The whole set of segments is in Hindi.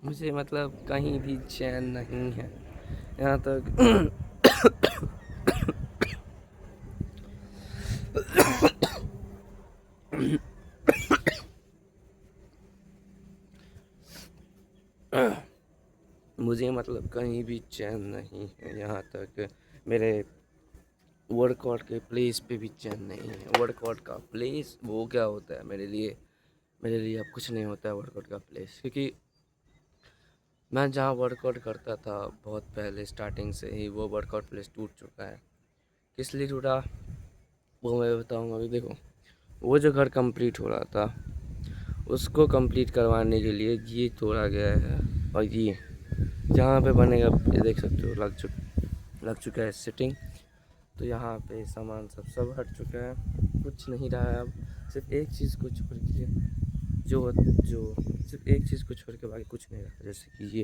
मुझे मतलब कहीं भी चैन नहीं है यहाँ तक। मुझे मतलब कहीं भी चैन नहीं है यहाँ तक। मेरे वर्कआउट के प्लेस पे भी चैन नहीं है। वर्कआउट का प्लेस वो क्या होता है मेरे लिए अब कुछ नहीं होता है वर्कआउट का प्लेस, क्योंकि मैं जहाँ वर्कआउट करता था बहुत पहले स्टार्टिंग से ही वो वर्कआउट प्लेस टूट चुका है। किस लिए टूटा वो मैं बताऊँगा। अभी देखो, वो जो घर कंप्लीट हो रहा था उसको कंप्लीट करवाने के लिए ये तोड़ा गया है, और ये जहाँ पे बनेगा ये देख सकते हो लग चुका है सिटिंग। तो यहाँ पे सामान सब हट चुका है, कुछ नहीं रहा है अब। सिर्फ एक चीज़ को छोड़ के जो सिर्फ एक चीज़ को छोड़ के बाकी कुछ नहीं रहा। जैसे कि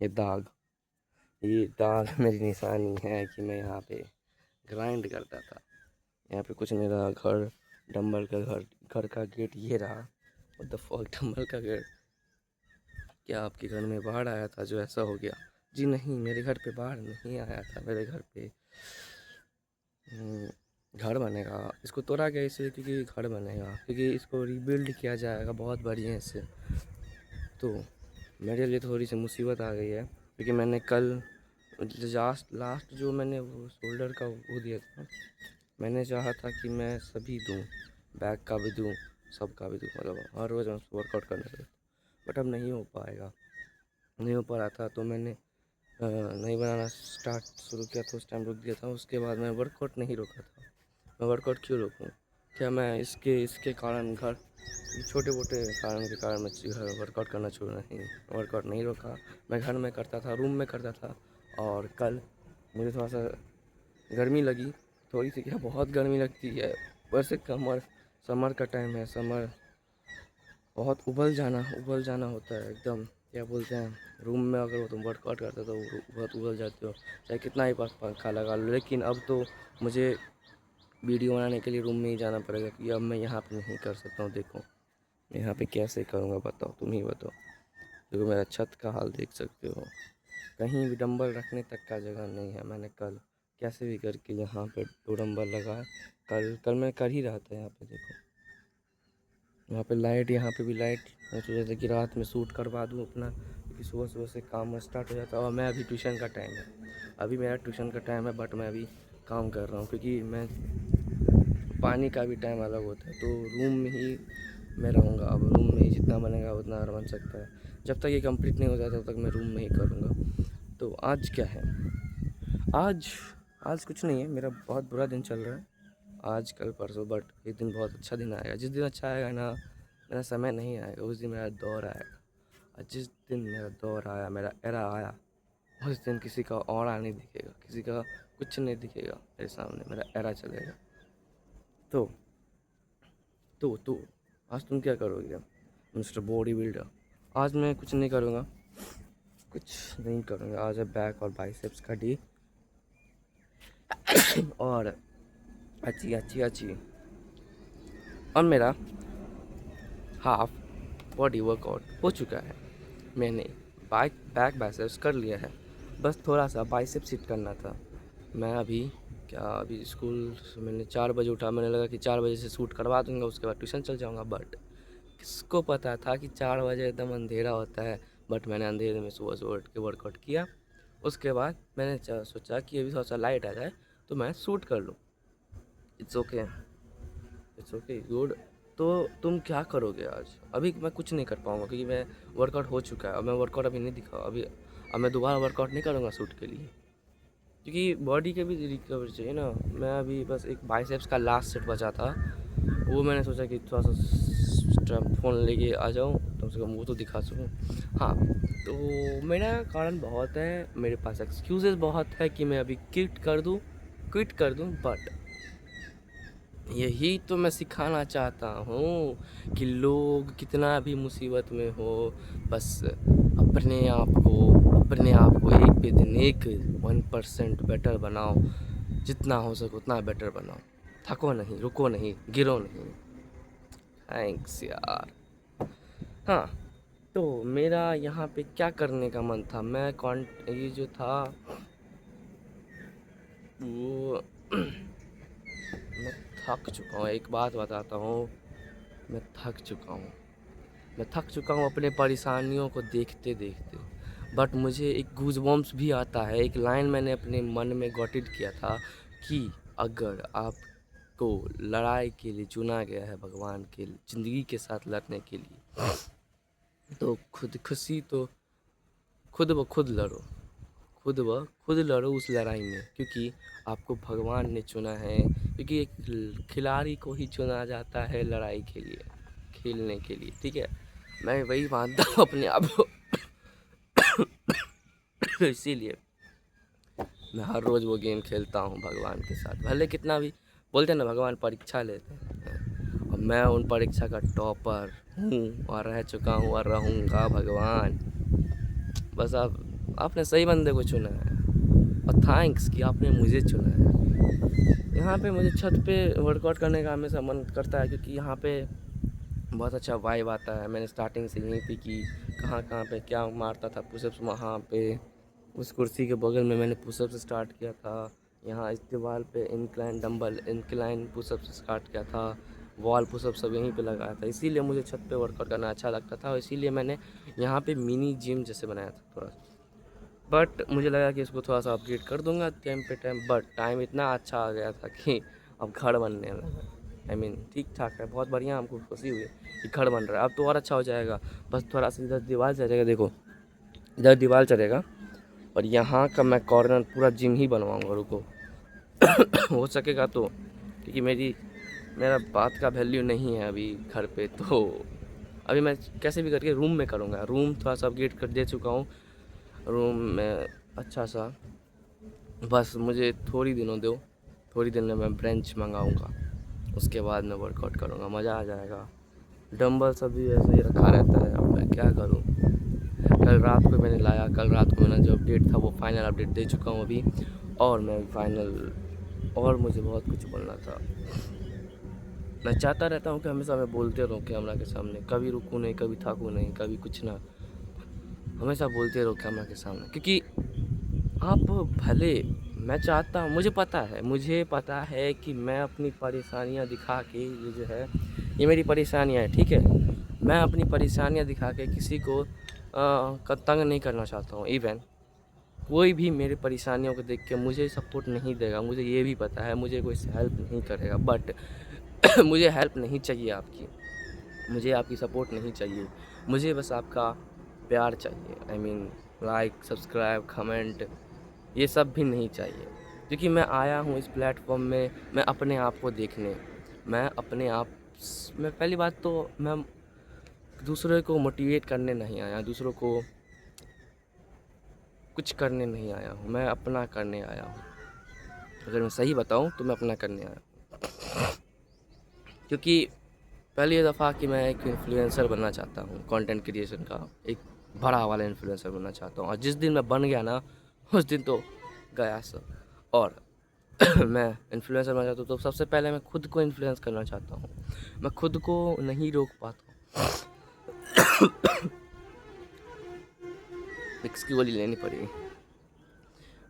ये दाग मेरी निशानी है कि मैं यहाँ पे ग्राइंड करता था। यहाँ पे कुछ नहीं रहा। घर का गेट ये रहा। व्हाट द फक, डंबल का गेट। क्या आपके घर में बाढ़ आया था जो ऐसा हो गया? जी नहीं, मेरे घर पे बाढ़ नहीं आया था। मेरे घर पे घर बनेगा। इसको तोड़ा गया इसलिए क्योंकि घर बनेगा, क्योंकि इसको रीबिल्ड किया जाएगा बहुत बढ़िया से। तो मेरे लिए थोड़ी सी मुसीबत आ गई है, क्योंकि मैंने कल लास्ट जो मैंने वो शोल्डर का वो दिया था, मैंने चाहा था कि मैं सभी दूँ, बैक का भी दूँ, सब का भी दूँ, मतलब हर रोज़ वर्कआउट करने लगा। बट अब नहीं हो पाएगा, नहीं हो पा रहा था। तो मैंने नहीं बनाना शुरू किया था, उस टाइम रुक दिया था। उसके बाद मैं वर्कआउट नहीं रोका था। मैं वर्कआउट क्यों रोकूँ? क्या मैं इसके कारण छोटे मोटे कारण के कारण मैं घर वर्कआउट करना छोड़ा? नहीं, वर्कआउट नहीं रोका। मैं घर में करता था, रूम में करता था। और कल मुझे थोड़ा सा गर्मी लगी, थोड़ी सी क्या बहुत गर्मी लगती है। वैसे समर का टाइम है, समर बहुत उबल जाना होता है एकदम। क्या बोलते हैं, रूम में अगर तुम वर्कआउट करते हो तो बहुत उबल जाते हो, चाहे कितना ही पंखा लगा लो। लेकिन अब तो मुझे वीडियो बनाने के लिए रूम में ही जाना पड़ेगा, क्योंकि अब मैं यहाँ पे नहीं कर सकता हूँ। देखो मैं यहाँ पे कैसे करूँगा, बताओ, तुम ही बताओ। देखो मेरा छत का हाल देख सकते हो, कहीं भी डंबल रखने तक का जगह नहीं है। मैंने कल कैसे भी करके यहाँ पे 2 डंबल लगाए। कल मैं कर ही रहा था। यहाँ पे देखो, यहाँ पे लाइट, यहाँ पे भी लाइट। मैं सोचा था कि रात में शूट करवा दूँ अपना, क्योंकि सुबह से काम स्टार्ट हो जाता है। और मैं अभी ट्यूशन का टाइम है, अभी मेरा ट्यूशन का टाइम है, बट मैं अभी काम कर रहा हूँ, क्योंकि मैं पानी का भी टाइम अलग होता है। तो रूम में ही मैं रहूँगा। अब रूम में ही जितना बनेगा उतना बन सकता है। जब तक ये कंप्लीट नहीं हो जाता तब तक मैं रूम में ही करूँगा। तो आज क्या है, आज आज कुछ नहीं है। मेरा बहुत बुरा दिन चल रहा है आज कल परसों, बट एक दिन बहुत अच्छा दिन आएगा। जिस दिन अच्छा आएगा ना, मेरा समय नहीं आएगा, उस दिन मेरा दौर आएगा। और जिस दिन मेरा दौर आया, मेरा एरा आया, उस दिन किसी का औरा नहीं दिखेगा, किसी का कुछ नहीं दिखेगा मेरे सामने। मेरा एरा चलेगा। तो तो आज तुम क्या करोगे मिस्टर बॉडी बिल्डर? आज मैं कुछ नहीं करूँगा, कुछ नहीं करूँगा। आज है बैक और बाइसेप्स का डी, और अच्छी और मेरा हाफ बॉडी वर्कआउट हो चुका है। मैंने बैक बाइसेप्स कर लिया है, बस थोड़ा सा बाइसेप्स हिट करना था। मैं अभी स्कूल से मैंने 4 बजे उठा। मैंने लगा कि 4 बजे से शूट करवा दूंगा, उसके बाद ट्यूशन चल जाऊंगा। बट किसको पता था कि 4 बजे एकदम अंधेरा होता है। बट मैंने अंधेरे में सुबह उठ के वर्कआउट किया। उसके बाद मैंने सोचा कि अभी थोड़ा सा लाइट आ जाए तो मैं शूट कर लूँ। It's okay, it's okay, good. तो तुम क्या करोगे आज? अभी मैं कुछ नहीं कर पाऊँगा, क्योंकि मैं वर्कआउट हो चुका है। और मैं वर्कआउट अभी नहीं दिखा अभी। अब मैं दोबारा वर्कआउट नहीं करूँगा शूट के लिए, क्योंकि बॉडी के भी रिकवर चाहिए ना। मैं अभी बस एक बाइसेप्स का लास्ट सेट बचा था, वो मैंने सोचा कि थोड़ा सा फ़ोन लेके आ जाऊँ, कम से कम वो तो दिखा सकूँ। हाँ, तो मेरा कारण बहुत है, मेरे पास एक्सक्यूज़ेस बहुत है कि मैं अभी क्विट कर दूँ। बट यही तो मैं सिखाना चाहता हूँ कि लोग कितना भी मुसीबत में हो, बस अपने आप को एक पे दिन एक 1% बेटर बनाओ। जितना हो सके उतना बेटर बनाओ। थको नहीं, रुको नहीं, गिरो नहीं। थैंक्स यार। हाँ, तो मेरा यहाँ पे क्या करने का मन था, मैं ये जो था वो मैं थक चुका हूँ। एक बात बताता हूँ, मैं थक चुका हूँ। मैं थक चुका हूँ अपने परेशानियों को देखते देखते। बट मुझे एक गूज़बम्प्स भी आता है। एक लाइन मैंने अपने मन में गॉट इट किया था कि अगर आपको लड़ाई के लिए चुना गया है भगवान के ज़िंदगी के साथ लड़ने के लिए, तो खुदकुशी तो खुद ब खुद लड़ो, खुद ब खुद लड़ो उस लड़ाई में, क्योंकि आपको भगवान ने चुना है। क्योंकि एक खिलाड़ी को ही चुना जाता है लड़ाई के लिए, खेलने के लिए, ठीक है। मैं वही मानता हूँ अपने आप को। इसीलिए मैं हर रोज़ वो गेम खेलता हूँ भगवान के साथ। भले कितना भी बोलते हैं ना, भगवान परीक्षा लेते हैं, और मैं उन परीक्षा का टॉपर हूँ और रह चुका हूँ और रहूँगा। भगवान बस आपने सही बंदे को चुना है, और थैंक्स कि आपने मुझे चुना है। यहाँ पे मुझे छत पे वर्कआउट करने का हमेशा मन करता है, क्योंकि यहाँ पे बहुत अच्छा वाइब आता है। मैंने स्टार्टिंग से यहीं पे की, कहाँ कहाँ पे क्या मारता था पुशअप्स, वहाँ पे उस कुर्सी के बगल में मैंने पुशअप्स स्टार्ट किया था। यहाँ इस दीवार पे इंक्लाइन पुशअप्स स्टार्ट किया था। वॉल पुशअप सब यहीं पे लगाया था। इसीलिए मुझे छत पे वर्कआउट करना अच्छा लगता था, और इसीलिए मैंने यहाँ पे मिनी जिम जैसे बनाया था थोड़ा सा। बट मुझे लगा कि इसको थोड़ा सा अपग्रेड कर दूंगा टाइम पे टाइम। बट टाइम इतना अच्छा आ गया था कि अब घर बनने लगा। ठीक ठाक है, बहुत बढ़िया, हमको खुशी हुई कि घर बन रहा है। अब तो और अच्छा हो जाएगा। बस थोड़ा सा इधर दीवार चलेगा, देखो इधर दीवार चलेगा, और यहाँ का मैं कॉर्नर पूरा जिम ही बनवाऊँगा। रुको हो सकेगा तो, क्योंकि मेरा बात का वैल्यू नहीं है अभी घर पे, तो अभी मैं कैसे भी करके रूम में करूँगा। रूम थोड़ा सा अपग्रेड कर दे चुका हूँ रूम में अच्छा सा। बस मुझे थोड़ी दिनों दो, थोड़ी दिन में मैं ब्रेंच मंगाऊँगा, उसके बाद मैं वर्कआउट करूँगा, मज़ा आ जाएगा। डंबल सब भी ऐसे ही रखा रहता है, अब मैं क्या करूँ। कल रात को मैंने लाया, कल रात को मैंने जो अपडेट था वो फाइनल अपडेट दे चुका हूँ अभी, और मैं फाइनल, और मुझे बहुत कुछ बोलना था। मैं चाहता रहता हूँ कि हमेशा मैं बोलते रहूँ कैमरा के सामने, कभी रुकूँ नहीं, कभी थकूँ नहीं, कभी कुछ ना, हमेशा बोलते रहो कैमरा के सामने। क्योंकि आप भले, मैं चाहता हूँ, मुझे पता है कि मैं अपनी परेशानियाँ दिखा के, ये जो है ये मेरी परेशानियाँ है, ठीक है। मैं अपनी परेशानियाँ दिखा के किसी को तंग नहीं करना चाहता हूँ। इवन कोई भी मेरी परेशानियों को देख के मुझे सपोर्ट नहीं देगा, मुझे ये भी पता है, मुझे कोई हेल्प नहीं करेगा। बट मुझे हेल्प नहीं चाहिए आपकी, मुझे आपकी सपोर्ट नहीं चाहिए, मुझे बस आपका प्यार चाहिए। लाइक, सब्सक्राइब, कमेंट, ये सब भी नहीं चाहिए। क्योंकि मैं आया हूँ इस प्लेटफॉर्म में मैं अपने आप को देखने, मैं पहली बात तो मैं दूसरे को मोटिवेट करने नहीं आया, दूसरों को कुछ करने नहीं आया हूँ, मैं अपना करने आया हूँ। अगर मैं सही बताऊँ तो मैं अपना करने आया हूँ। क्योंकि पहली दफ़ा कि मैं एक इन्फ्लुएंसर बनना चाहता हूँ, कंटेंट क्रिएशन का एक बड़ा वाला इन्फ्लुएंसर बनना चाहता हूँ। और जिस दिन मैं बन गया ना, उस दिन तो गया सब। और मैं इन्फ्लुएंसर बनना चाहता हूँ तो सबसे पहले मैं खुद को इन्फ्लुएंस करना चाहता हूँ। मैं खुद को नहीं रोक पाता हूँ। विक्स की गोली लेनी पड़ेगी।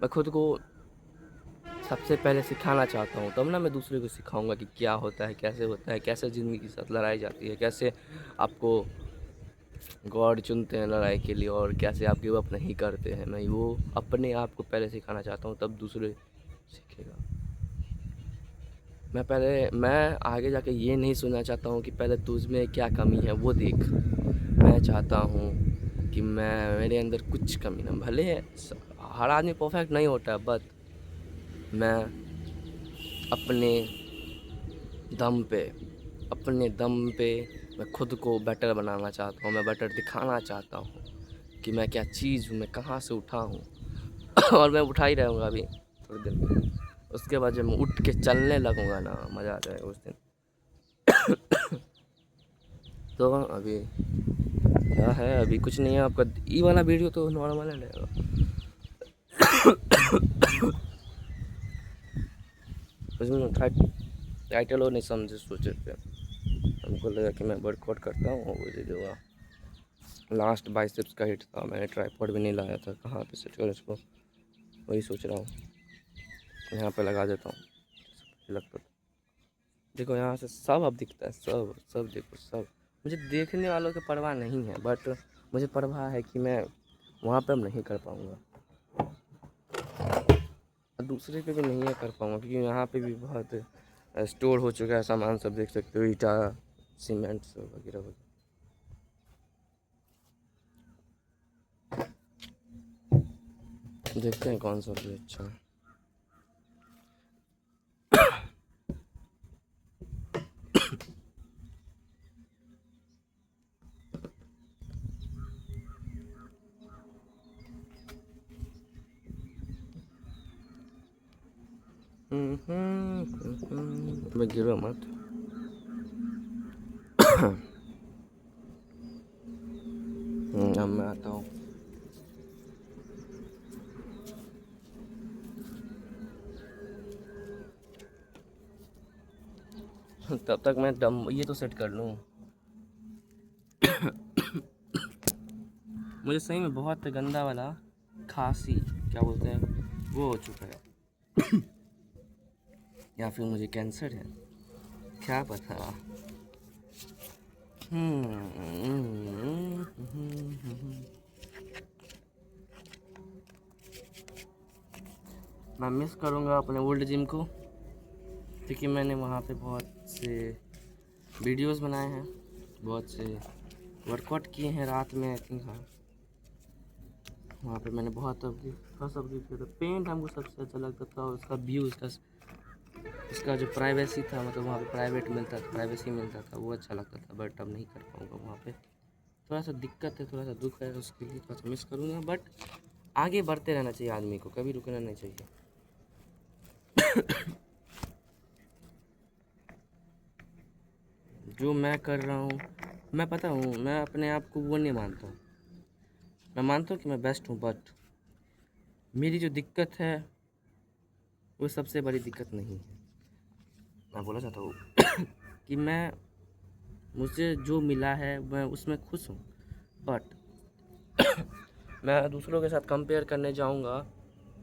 मैं खुद को सबसे पहले सिखाना चाहता हूँ, तब ना मैं दूसरे को सिखाऊंगा कि क्या होता है, कैसे होता है, कैसे ज़िंदगी के साथ लड़ाई जाती है, कैसे आपको गॉड चुनते हैं लड़ाई के लिए, और कैसे आप गिव अप नहीं करते हैं। मैं वो अपने आप को पहले सिखाना चाहता हूँ, तब दूसरे सीखेगा। मैं आगे जाके ये नहीं सुनना चाहता हूँ कि पहले तुझ में क्या कमी है वो देख। मैं चाहता हूँ कि मेरे अंदर कुछ कमी ना, भले हर आदमी परफेक्ट नहीं होता है, बट मैं अपने दम पे मैं खुद को बेटर बनाना चाहता हूँ। मैं बेटर दिखाना चाहता हूँ कि मैं क्या चीज़ हूँ, मैं कहाँ से उठा हूँ। और मैं उठा ही रहूँगा अभी थोड़ी देर में। उसके बाद जब मैं उठ के चलने लगूँगा ना, मज़ा आ जाएगा उस दिन। तो अभी क्या है, अभी कुछ नहीं है। आपका ये वाला वीडियो तो नॉर्मल है रहेगा। उसमें टाइटल और नहीं समझे, सोचे थे, हमको लगा कि मैं वर्कआउट करता हूँ वो दे दूँगा। लास्ट बाइसेप्स का हिट था, मैंने ट्राईपॉड भी नहीं लाया था, कहाँ पे सेट करूँ इसको, वही सोच रहा हूँ। यहाँ पे लगा देता हूँ, लगता था। देखो यहाँ से सब अब दिखता है, सब सब देखो सब। मुझे देखने वालों की परवाह नहीं है, बट मुझे परवाह है कि मैं वहाँ पे अब नहीं कर पाऊँगा, दूसरे पे भी नहीं है कर पाऊँगा, क्योंकि यहाँ पे भी बहुत स्टोर हो चुका है सामान, सब देख सकते हो, ईटा सीमेंट सब वगैरह वगैरह। देखते हैं कौन सा भी अच्छा है। मैं गिरो मत। अब मैं आता हूँ। तब तक मैं दम ये तो सेट कर लूँ। मुझे सही में बहुत गंदा वाला खांसी, क्या बोलते हैं, वो हो चुका है, या फिर मुझे कैंसर है, क्या पता। मैं मिस करूँगा अपने ओल्ड जिम को, क्योंकि मैंने वहाँ पे बहुत से वीडियोस बनाए हैं, बहुत से वर्कआउट किए हैं रात में। आई थिंक हाँ, वहाँ पे मैंने बहुत सब किया था। पेंट हमको सबसे अच्छा लगता था, उसका व्यू, उसका जो प्राइवेसी था, मतलब वहाँ पे प्राइवेट मिलता था, प्राइवेसी मिलता था, वो अच्छा लगता था। बट अब नहीं कर पाऊँगा, वहाँ पे थोड़ा सा दिक्कत है, थोड़ा सा दुख है, उसके लिए थोड़ा सा मिस करूँगा। बट आगे बढ़ते रहना चाहिए आदमी को, कभी रुकना नहीं चाहिए। जो मैं कर रहा हूँ, मैं पता हूँ, मैं अपने आप को वो नहीं मानता हूँ, मैं मानता हूँ कि मैं बेस्ट हूँ, बट मेरी जो दिक्कत है वो सबसे बड़ी दिक्कत नहीं है। मैं बोला चाहता हूँ कि मुझे जो मिला है मैं उसमें खुश हूँ, बट मैं दूसरों के साथ कंपेयर करने जाऊँगा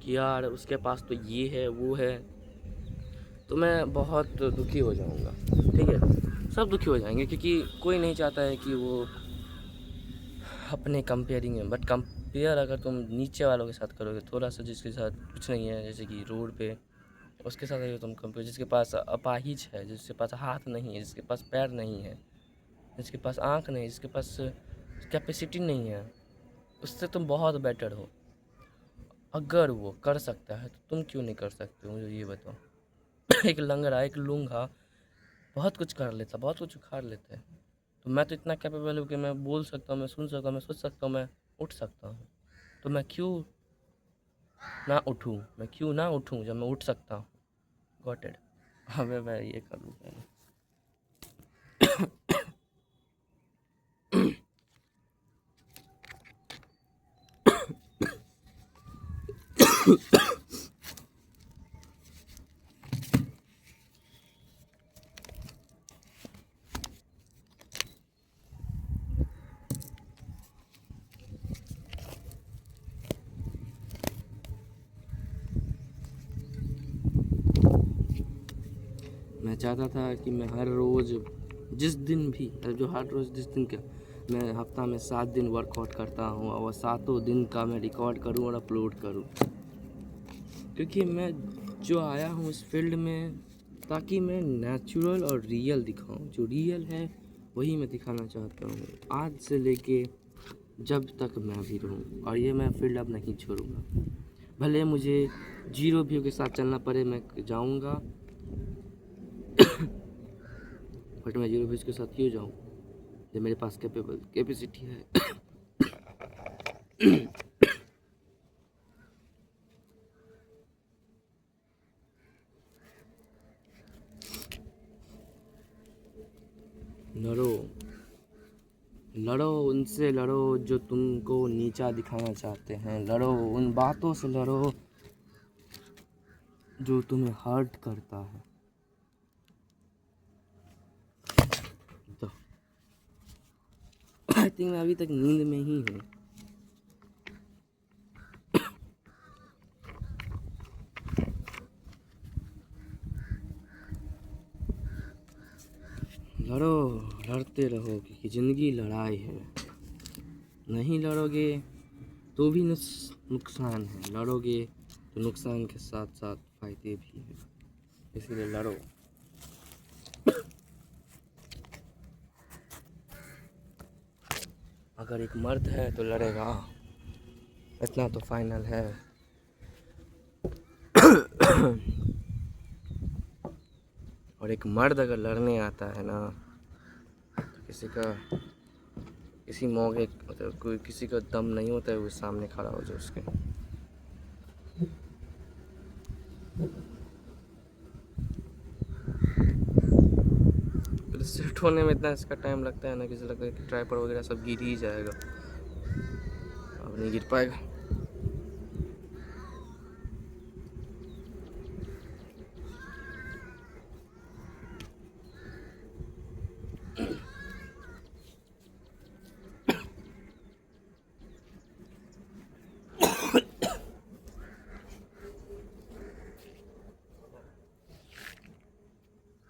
कि यार उसके पास तो ये है वो है, तो मैं बहुत दुखी हो जाऊँगा। ठीक है, सब दुखी हो जाएंगे, क्योंकि कोई नहीं चाहता है कि वो अपने कंपेयरिंग में। बट कंपेयर अगर तुम नीचे वालों के साथ करोगे, थोड़ा सा जिसके साथ कुछ नहीं है, जैसे कि रोड पे, उसके साथ अगर तुम कंपेयर, जिसके पास अपाहिज है, जिसके पास हाथ नहीं है, जिसके पास पैर नहीं है, जिसके पास आँख नहीं, जिसके पास कैपेसिटी नहीं है, उससे तुम बहुत बेटर हो। अगर वो कर सकता है तो तुम क्यों नहीं कर सकते हो, मुझे ये बताओ। एक लंगड़ा, एक लूंगा बहुत कुछ कर लेता, बहुत कुछ उखाड़ लेता है, तो मैं तो इतना कैपेबल हूँ कि मैं बोल सकता हूँ, मैं सुन सकता हूँ, मैं सोच सकता हूँ, मैं उठ सकता हूँ। तो मैं क्यों ना उठूँ, मैं क्यों ना उठूँ जब मैं उठ सकता हूँ। Got it. हमें मैं ये करूँ पहले। मैं चाहता था कि मैं हर रोज़, जिस दिन भी, जो हर रोज़ जिस दिन का, मैं हफ्ता में 7 दिन वर्कआउट करता हूँ, और 7 दिन का मैं रिकॉर्ड करूँ और अपलोड करूँ, क्योंकि मैं जो आया हूँ इस फील्ड में ताकि मैं नेचुरल और रियल दिखाऊँ। जो रियल है वही मैं दिखाना चाहता हूँ, आज से लेके जब तक मैं भी रहूँ, और ये मैं फील्ड अब नहीं छोड़ूंगा। भले मुझे 0 व्यू के साथ चलना पड़े, मैं जाऊँगा, बट मैं 0 व्यूज़ के साथ क्यों जाऊँ जब मेरे पास कैपेसिटी है। लड़ो, लड़ो उनसे, लड़ो जो तुमको नीचा दिखाना चाहते हैं, लड़ो उन बातों से, लड़ो जो तुम्हें हर्ट करता है। थिंक मैं अभी तक नींद में ही हूँ। लड़ो, लड़ते रहो क्योंकि ज़िंदगी लड़ाई है। नहीं लड़ोगे तो भी नुकसान है, लड़ोगे तो नुकसान के साथ साथ फायदे भी हैं, इसलिए लड़ो। अगर एक मर्द है तो लड़ेगा, इतना तो फाइनल है। और एक मर्द अगर लड़ने आता है ना, तो किसी मौके मतलब कोई किसी का दम नहीं होता है वो सामने खड़ा हो जाए उसके। सेट होने में इतना इसका टाइम लगता है ना, किसी लगता है कि ट्राइपॉड वगैरह सब गिर ही जाएगा, अब नहीं गिर पाएगा।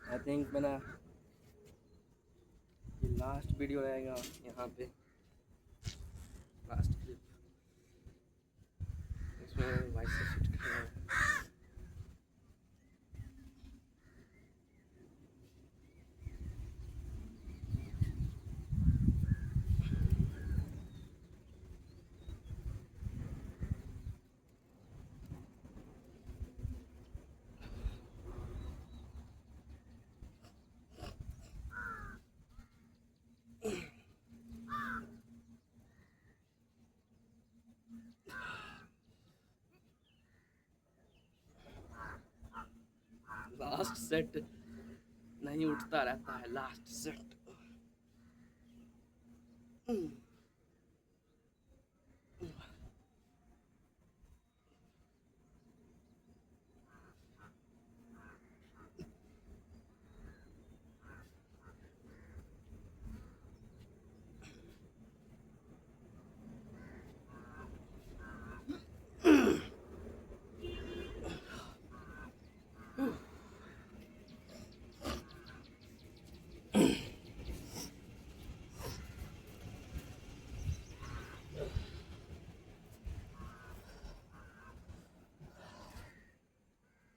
आई थिंक मेरा लास्ट वीडियो रहेगा यहाँ पे, लास्ट क्लिप। इसमें वॉइस से शूट करना है। लास्ट सेट नहीं उठता रहता है, लास्ट सेट।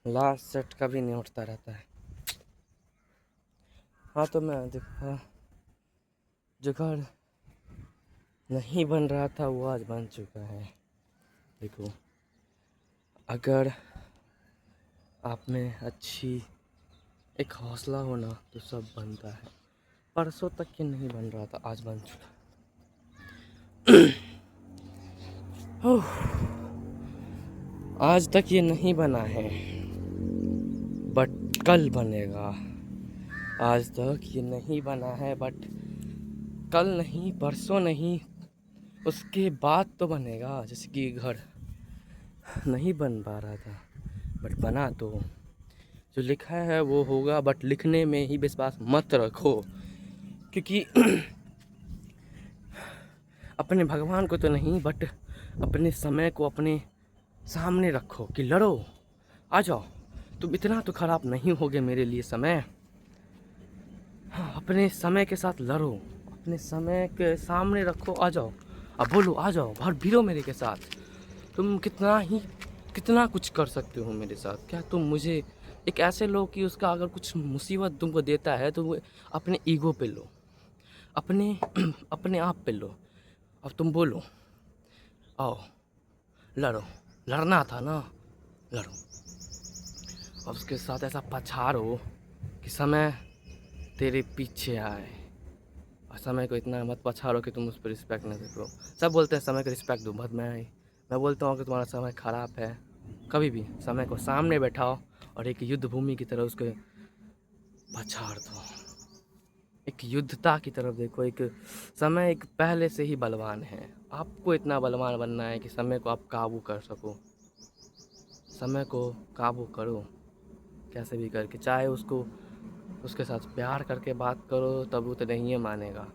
लास्ट सेट कभी नहीं उठता रहता है। हाँ तो मैं देखा, जो घर नहीं बन रहा था वो आज बन चुका है। देखो, अगर आप में अच्छी एक हौसला हो ना तो सब बनता है। परसों तक ये नहीं बन रहा था, आज बन चुका। आज तक ये नहीं बना है बट कल बनेगा। आज तक ये नहीं बना है बट कल नहीं, परसों नहीं, उसके बाद तो बनेगा। जैसे कि घर नहीं बन पा रहा था बट बना, तो जो लिखा है वो होगा। बट लिखने में ही विश्वास मत रखो, क्योंकि अपने भगवान को तो नहीं बट अपने समय को अपने सामने रखो कि लड़ो, आ जाओ। तुम इतना तो खराब नहीं होगे मेरे लिए समय। हाँ, अपने समय के साथ लड़ो, अपने समय के सामने रखो, आ जाओ। अब बोलो, आ जाओ, बाहर भिड़ो मेरे के साथ। तुम कितना कुछ कर सकते हो मेरे साथ। क्या तुम मुझे एक ऐसे लो कि उसका अगर कुछ मुसीबत तुमको देता है तो वो अपने ईगो पे लो, अपने आप पे लो। अब तुम बोलो, आओ लड़ो, लड़ना था ना, लड़ो। अब उसके साथ ऐसा पछाड़ो कि समय तेरे पीछे आए। और समय को इतना मत पछाड़ो कि तुम उस पर रिस्पेक्ट ना दे पाओ। सब बोलते हैं समय को रिस्पेक्ट दो, बट मैं बोलता हूँ कि तुम्हारा समय ख़राब है। कभी भी समय को सामने बैठाओ और एक युद्ध भूमि की तरह उसको पछाड़ दो। एक युद्धता की तरफ देखो। एक समय एक पहले से ही बलवान है। आपको इतना बलवान बनना है कि समय को आप काबू कर सको। समय को काबू करो कैसे भी करके, चाहे उसके साथ प्यार करके बात करो तब वो तो नहीं मानेगा।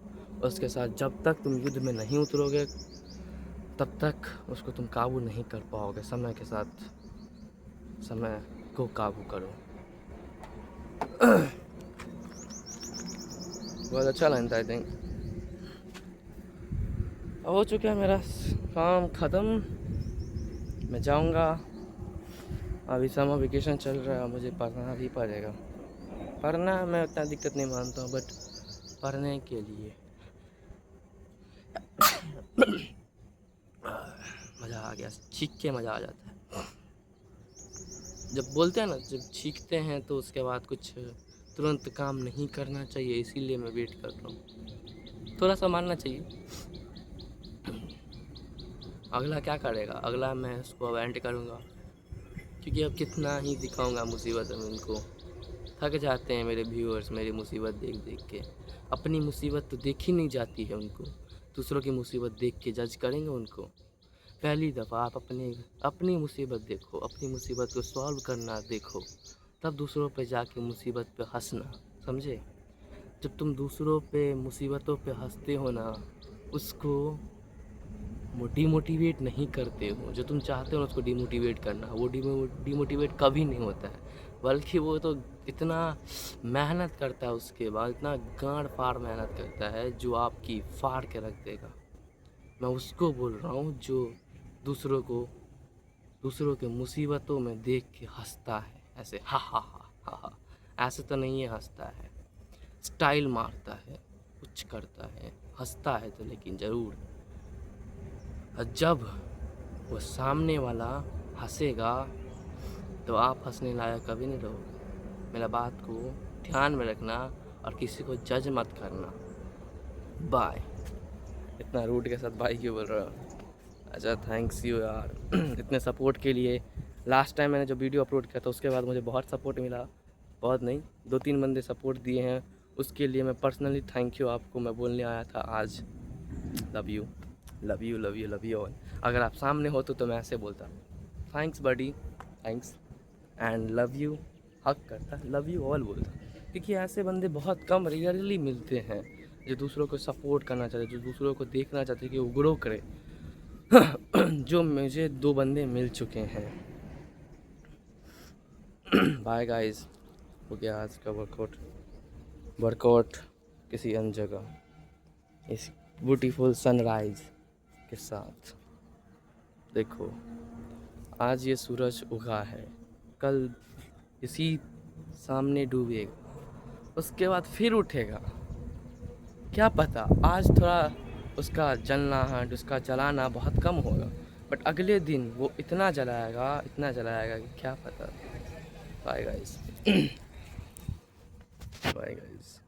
उसके साथ जब तक तुम युद्ध में नहीं उतरोगे तब तक उसको तुम काबू नहीं कर पाओगे। समय के साथ समय को काबू करो। बहुत अच्छा लाइन था आई थिंक। हो चुका है मेरा काम ख़त्म, मैं जाऊंगा। अभी समर वेकेशन चल रहा है, मुझे पढ़ना भी पड़ेगा। पढ़ना मैं उतना दिक्कत नहीं मानता हूँ, बट पढ़ने के लिए मज़ा आ गया, छींक के मज़ा आ जाता है। जब बोलते हैं ना, जब छींकते हैं तो उसके बाद कुछ तुरंत काम नहीं करना चाहिए, इसीलिए मैं वेट कर रहा हूँ। थोड़ा सा मानना चाहिए। अगला क्या करेगा, अगला मैं उसको अवेंट करूँगा, क्योंकि अब कितना ही दिखाऊँगा मुसीबत में उनको। थक जाते हैं मेरे व्यूअर्स मेरी मुसीबत देख देख के। अपनी मुसीबत तो देखी नहीं जाती है उनको, दूसरों की मुसीबत देख के जज करेंगे उनको। पहली दफ़ा आप अपनी मुसीबत देखो, अपनी मुसीबत को सॉल्व करना देखो, तब दूसरों पे जाके मुसीबत पे हंसना, समझे। जब तुम दूसरों पे मुसीबतों पे हंसते हो ना, उसको डिमोटिवेट नहीं करते हो। जो तुम चाहते हो ना उसको डिमोटिवेट करना, वो डिमोटिवेट कभी नहीं होता है, बल्कि वो तो इतना मेहनत करता है, उसके बाद इतना गांड फाड़ मेहनत करता है जो आपकी फाड़ के रख देगा। मैं उसको बोल रहा हूँ जो दूसरों के मुसीबतों में देख के हंसता है, ऐसे हा हा हा हा हा। ऐसे तो नहीं है हंसता है, स्टाइल मारता है, कुछ करता है, हंसता है तो लेकिन ज़रूर। और जब वो सामने वाला हंसेगा तो आप हंसने लायक कभी नहीं रहोगे। मेरा बात को ध्यान में रखना और किसी को जज मत करना। बाय। इतना रूट के साथ बाय क्यों बोल रहा हूँ। अच्छा थैंक्स यू यार इतने सपोर्ट के लिए। लास्ट टाइम मैंने जो वीडियो अपलोड किया था उसके बाद मुझे बहुत सपोर्ट मिला, बहुत नहीं 2-3 बंदे सपोर्ट दिए हैं, उसके लिए मैं पर्सनली थैंक यू आपको मैं बोलने आया था आज। Love you love you love you love you all. अगर आप सामने हो तो मैं ऐसे बोलता thanks buddy, thanks and love you, हक करता लव यू ऑल बोलता, क्योंकि ऐसे बंदे बहुत कम रेयरली मिलते हैं जो दूसरों को सपोर्ट करना चाहते, जो दूसरों को देखना चाहते कि वो ग्रो करे। जो मुझे 2 बंदे मिल चुके हैं। बाय गाइस, हो गया आज का वर्कआउट किसी अन्य जगह इस ब्यूटीफुल सनराइज के साथ। देखो आज ये सूरज उगा है, कल इसी सामने डूबेगा, उसके बाद फिर उठेगा, क्या पता। आज थोड़ा उसका जलनाहट, उसका जलाना बहुत कम होगा, बट अगले दिन वो इतना जलाएगा कि क्या पता। Bye guys. Bye guys.